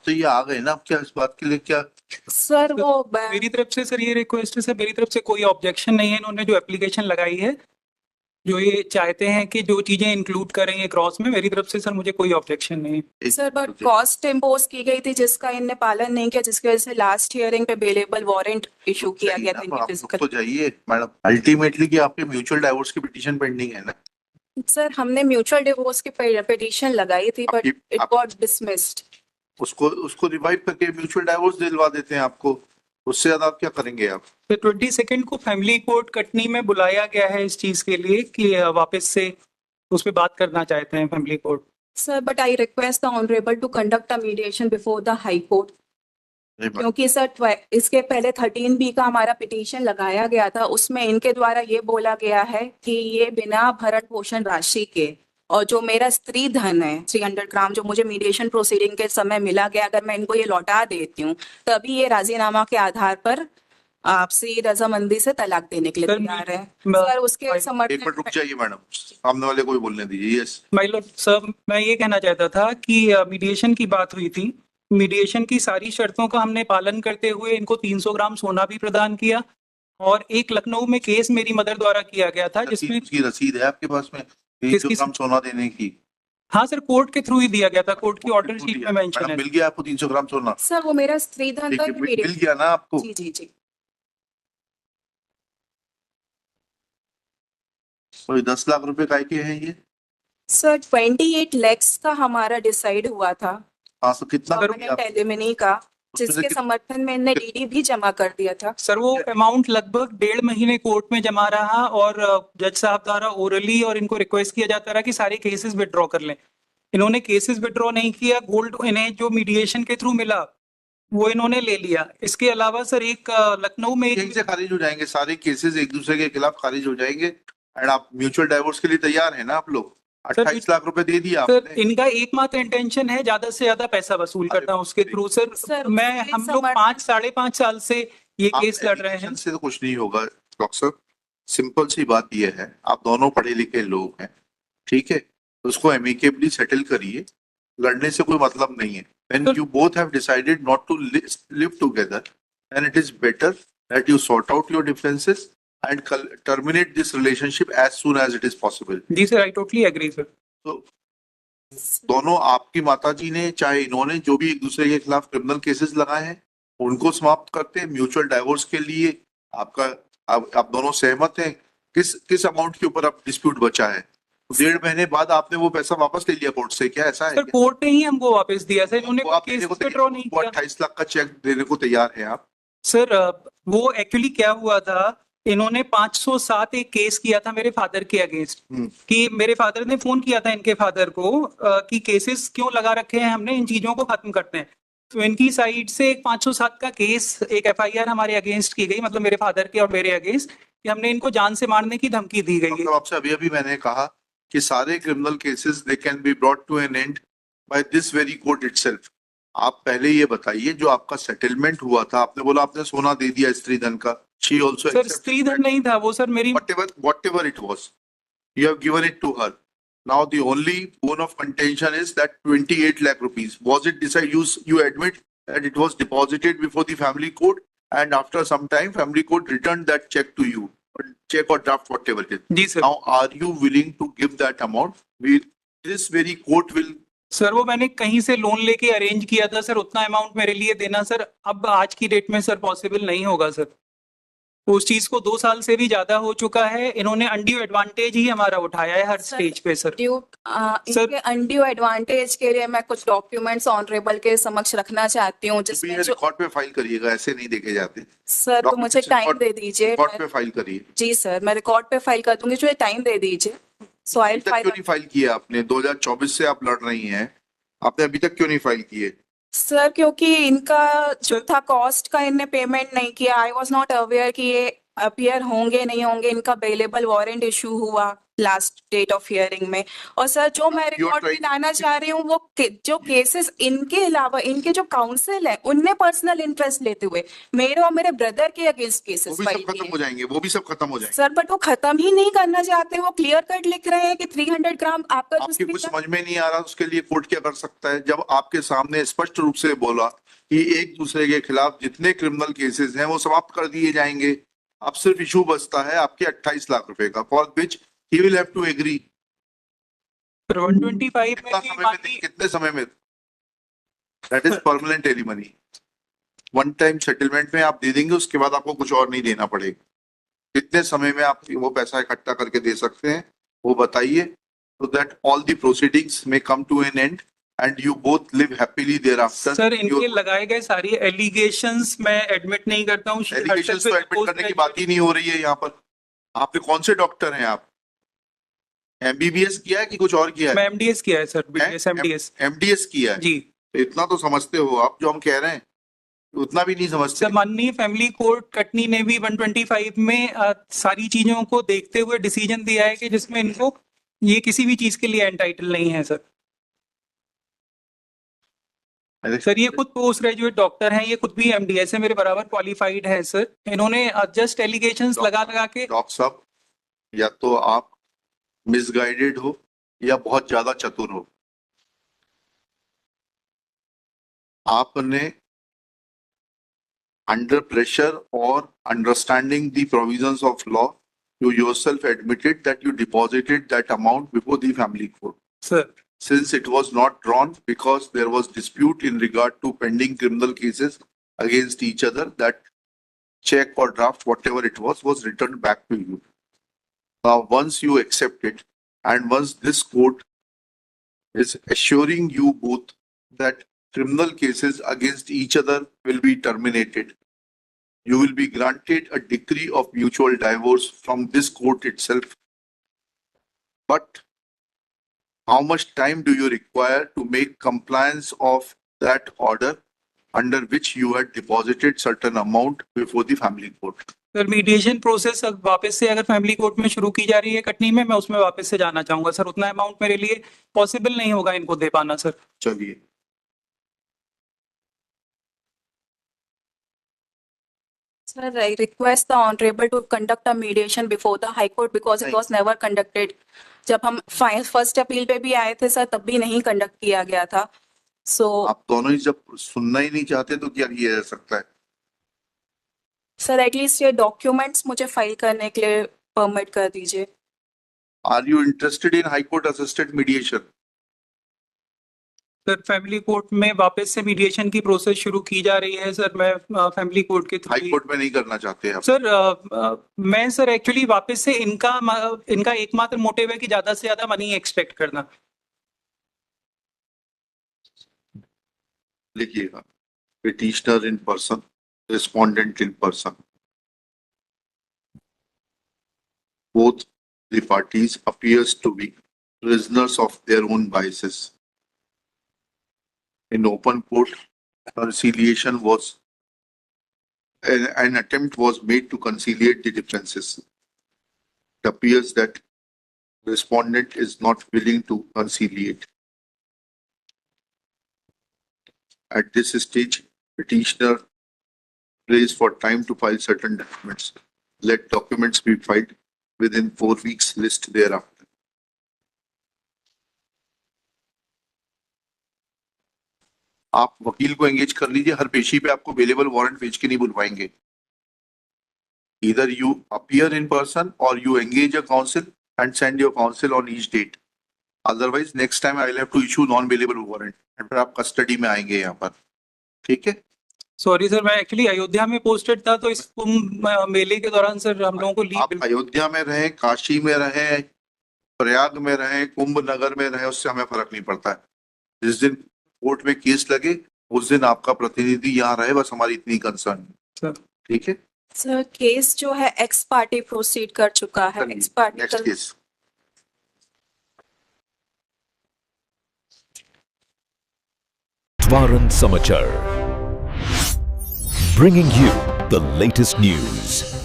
आप तो ये आ गए ना, अब क्या इस बात के लिए क्या? सर वो मेरी तरफ से सर ये रिक्वेस्ट है सर, मेरी तरफ से कोई ऑब्जेक्शन नहीं है। इन्होंने जो एप्लीकेशन लगाई है, जो ये चाहते हैं कि जो चीजें इंक्लूड करें ये क्रॉस में, मेरी तरफ से सर मुझे कोई ऑब्जेक्शन नहीं है। सर बट कॉस्ट इम्पोज की गई थी जिसका इनने पालन नहीं किया, जिसकी वजह से लास्ट हियरिंग पे बेलेबल वारंट इशू किया गया था इनकी आप फिजिकल। तो जाइए मैडम, अल्टीमेटली कि आपके म्यूचुअल डाइवोर्स की पिटीशन पेंडिंग है ना? सर हमने म्यूचुअल डिवोर्स की पिटीशन लगाई थी बट इट गॉट डिसमिस्ड। उसको उसको रिवाइव करके म्यूचुअल डाइवोर्स दिलवा देते हैं आपको, उससे ज्यादा आप क्या करेंगे आप? तो 22 को फैमिली कोर्ट कटनी में बुलाया गया है इस चीज के लिए कि वापस से उस पर बात करना चाहते हैं family court. Sir but I request the honourable to conduct a mediation before the high court, क्योंकि सर इसके पहले 13B का हमारा पिटीशन लगाया गया था, उसमें इनके द्वारा ये बोला गया है कि ये बिना भरण पोषण राशि के और जो मेरा स्त्री धन है 300 ग्राम जो मुझे मीडिएशन प्रोसीडिंग के समय मिला गया, अगर मैं इनको ये लौटा देती हूँ तभी ये राजीनामा के आधार पर आपसी रजामंदी से तलाक देने के लिए तैयार है। सर उसके एक मिनट समर्थन रुक जाइए मैडम, सामने वाले को भी बोलने दीजिए। यस माय लॉर्ड सर, मैं ये कहना चाहता था कि मीडिएशन की बात हुई थी। मीडिएशन की सारी शर्तों का हमने पालन करते हुए इनको 300 ग्राम सोना भी प्रदान किया, और एक लखनऊ में केस मेरी मदर द्वारा किया गया था जिसमें उसकी रसीद है आपके पास में 300 ग्राम सोना देने की? हाँ सर, कोर्ट के थ्रू ही दिया गया था, कोर्ट की ऑर्डर शीट में मेंशन है। मिल गया आपको 300 ग्राम सोना? सर वो मेरा स्त्री धन था, मिल गया ना आपको? जी जी जी। कोई 10 लाख रुपए काय के हैं ये? सर 28 lakhs का हमारा डिसाइड हुआ था। हाँ, तो कितना एलिमिनी का, जिसके समर्थन में इन्हें डीडी भी जमा कर दिया था। सर वो अमाउंट लगभग 1.5 महीने कोर्ट में जमा रहा, और जज साहब द्वारा ओरली और इनको रिक्वेस्ट किया जाता रहा कि सारे केसेस विड्रॉ कर लें। इन्होंने केसेस विड्रॉ नहीं किया। गोल्ड इन्हें जो मीडिएशन के थ्रू मिला वो इन्होंने ले लिया। इसके अलावा सर एक लखनऊ में यहीं से खारिज हो जाएंगे सारे केसेस, एक दूसरे के खिलाफ खारिज हो जाएंगे। एंड आप म्यूचुअल डाइवोर्स के लिए तैयार है ना आप लोग? 28 लाख रुपए दे दिया सर आपने। इनका एकमात्र इंटेंशन है ज्यादा से ज्यादा पैसा वसूल करना उसके थ्रू। सर मैं हम लोग 5-5.5 साल से ये केस लड़ रहे हैं। से तो कुछ नहीं होगा डॉक्टर साहब, सिंपल सी बात यह है, आप दोनों पढ़े लिखे लोग हैं, ठीक है, तो उसको एमिकेबली सेटल करिए, लड़ने से कोई मतलब नहीं है। When you both have decided not to live together, then it is better that you sort out your differences and terminate this relationship as soon as it is possible. जी sir, I totally agree sir. तो दोनों, आपकी माताजी ने चाहे इन्होंने, जो भी एक दूसरे के खिलाफ क्रिमिनल केसेस लगाए हैं उनको समाप्त करते हैं। म्यूचुअल डाइवोर्स के लिए आपका आप दोनों सहमत हैं? किस अमाउंट के ऊपर आप डिस्प्यूट बचा है? 1.5 महीने बाद आपने वो पैसा वापस ले लिया कोर्ट से, क्या ऐसा है? सर कोर्ट ने ही हमको वापस दिया सर, इन्होंने केस विड्रॉ नहीं किया। 28 लाख का चेक देने को तैयार है आप? सर वो एक्चुअली क्या हुआ था, इन्होंने 507 एक केस किया था मेरे फादर के अगेंस्ट, कि मेरे फादर ने फोन किया था इनके फादर को कि केसेस क्यों लगा रखे हैं हमने, इन चीजों को खत्म करते हैं। तो इनकी साइड से एक 507 का केस, एक FIR हमारे अगेंस्ट की गई, मतलब मेरे फादर के और मेरे अगेंस्ट, कि हमने इनको जान से मारने की धमकी दी गई है। आपसे अभी मैंने कहा कि सारे criminal cases they can be brought to an end by this very court itself. आप पहले ये बताइए, जो आपका सेटलमेंट हुआ था, आपने बोला आपने सोना दे दिया स्त्री धन का, शी आल्सो सर स्त्री धन नहीं था वो सर, मेरी whatever it was, you have given it to her. Now the only bone of contention is that 28 lakh rupees, was it decided, you admit that it was deposited before the family court, and after some time family court returned that check to you, check or draft, whatever it is. जी sir. Now are you willing to give that amount? This very court will... sir वो मैंने कहीं से loan लेके arrange किया था sir, उतना amount मेरे लिए देना सर अब आज की डेट में सर पॉसिबल नहीं होगा सर। उस चीज को 2 साल से भी ज्यादा हो चुका है, इन्होंने अनड्यू एडवांटेज ही हमारा उठाया है हर स्टेज पे सर। इनके अनड्यू एडवांटेज के लिए मैं कुछ डॉक्यूमेंट्स ऑनरेबल के समक्ष रखना चाहती हूँ, जिसमें जो कोर्ट पे फाइल करिएगा, ऐसे नहीं देखे जाते सर। तो मुझे टाइम दे दीजिए, कोर्ट पे फाइल करिए। जी सर, मैं रिकॉर्ड पे फाइल कर दूंगी, जो टाइम दे दीजिए। सो आई क्यों नहीं फाइल किया आपने? 2024 से आप लड़ रही हैं, आपने अभी तक क्यों नहीं फाइल किए? सर क्योंकि इनका जो था कॉस्ट का इनने पेमेंट नहीं किया। आई वाज नॉट अवेयर कि ये अपीयर होंगे नहीं होंगे। इनका बेलेबल वारंट इशू हुआ, लास्ट डेट ऑफ हियरिंग में। और सर जो मैं रिकॉर्ड trying- में लाना चाह रही हूँ वो जो केसेस इनके अलावा इनके जो काउंसिल है उनने पर्सनल इंटरेस्ट लेते हुए मेरे और मेरे ब्रदर के अगेंस्ट वो केसेस भी फाइल सब खत्म किए। हो जाएंगे, वो भी सब खत्म हो जाएंगे। सर बट वो खत्म ही नहीं करना चाहते, वो क्लियर कट लिख रहे हैं कि 300 ग्राम आपका जो आपके कुछ स्पीकर- समझ में नहीं आ रहा, उसके लिए कोर्ट क्या कर सकता है? जब आपके सामने स्पष्ट रूप से बोला कि एक दूसरे के खिलाफ जितने क्रिमिनल केसेस हैं वो समाप्त कर दिए जाएंगे, अब सिर्फ इशू बचता है आपके 28 लाख रुपए का, for which he will have to agree. पर 125 कितना में भी समय में बाकी कितने समय में? That is permanent alimony. One time settlement में आप दे देंगे, उसके बाद आपको कुछ और नहीं देना पड़ेगा। कितने समय में आप वो पैसा इकट्ठा करके दे सकते हैं वो बताइए, so that all the proceedings may come to an end and you both live happily thereafter. Sir इनके लगाए गए सारी एलिगेशंस मैं एडमिट नहीं करता हूँ। एलिगेशंस तो एडमिट करने की बात ही नहीं हो रही है यहाँ पर। आप कौन से डॉक्टर हैं? आप एमबीबीएस किया है कि कुछ और किया मैं है? एमडीएस किया है सर, बीडीएस एमडीएस एमडीएस किया है जी। तो इतना तो समझते हो आप, जो हम कह रहे हैं उतना भी नहीं समझते। सर माननीय फैमिली कोर्ट कटनी ने भी 125 में सारी चीजों को देखते हुए डिसीजन दिया है कि जिसमें इनको ये किसी भी चीज के लिए एंटाइटल नहीं है सर। सर ये खुद पोस्ट ग्रेजुएट डॉक्टर हैं, ये खुद भी एमडीएस है, मेरे बराबर क्वालिफाइड है सर। इन्होंने जस्ट एलिगेशंस लगा लगा के डॉक्टर साहब, या तो आप मिसगाइडेड हो या बहुत ज्यादा चतुर हो। आपने under pressure or understanding the provisions of law, you yourself admitted that you deposited that amount before the family court. Sir Since it was not drawn because there was dispute in regard to pending criminal cases against each other, that check or draft, whatever it was returned back to you. Now, once you accept it, and once this court is assuring you both that criminal cases against each other will be terminated, you will be granted a decree of mutual divorce from this court itself. But how much time do you require to make compliance of that order under which you had deposited certain amount before the family court? Sir mediation process अब वापस से अगर family court में शुरू की जा रही है कटनी में, मैं उसमें वापस से जाना चाहूंगा सर। उतना अमाउंट मेरे लिए पॉसिबल नहीं होगा इनको दे पाना सर। चलिए, Sir, I request the honorable to conduct a mediation before the High Court because it नहीं। was never conducted. जब हम फर्स्ट अपील पे भी आए थे सर तब भी नहीं कंडक्ट किया गया था। सो आप दोनों ही जब सुनना ही नहीं चाहते तो क्या किया जा सकता है? सर एटलीस्ट ये डॉक्यूमेंट्स मुझे फाइल करने के लिए परमिट कर दीजिए। Are you interested in High Court assisted mediation? Sir family court में वापस से मीडिएशन की प्रोसेस शुरू की जा रही है सर। मैं फैमिली कोर्ट के हाई थ्रू कोर्ट में नहीं करना चाहते आप? सर मैं सर एक्चुअली वापस से इनका एकमात्र मोटिव है कि ज्यादा से ज्यादा मनी एक्सपेक्ट करना। लिखिएगा, petitioner in person, respondent in person, both the parties appears to be prisoners of their own biases. In open court, conciliation was an attempt was made to conciliate the differences. It appears that respondent is not willing to conciliate. At this stage, petitioner prays for time to file certain documents. Let documents be filed within 4 weeks list thereafter. आप वकील को engage कर लीजिए, हर पेशी पे आपको available warrant भेज के नहीं बुलवाएंगे। Either you appear in person or you engage a counsel and send your counsel on each date. Otherwise, next time I will have to issue non-bailable warrant and फिर आप कस्टडी में आएंगे यहाँ पर, ठीक है? सॉरी सर, मैं actually Ayodhya में पोस्टेड था तो इस कुंभ मेले के दौरान सर हम लोगों को आप अयोध्या में रहे, काशी में रहे, प्रयाग में रहे, कुंभ नगर में रहे, उससे हमें फर्क नहीं पड़ता है। जिस दिन कोर्ट में केस लगे उस दिन आपका प्रतिनिधि यहाँ रहे, बस हमारी इतनी कंसर्न है, ठीक है? सर केस जो है एक्स पार्टी प्रोसीड कर चुका है। X party next case. Svaran Samachar, bringing you the latest news.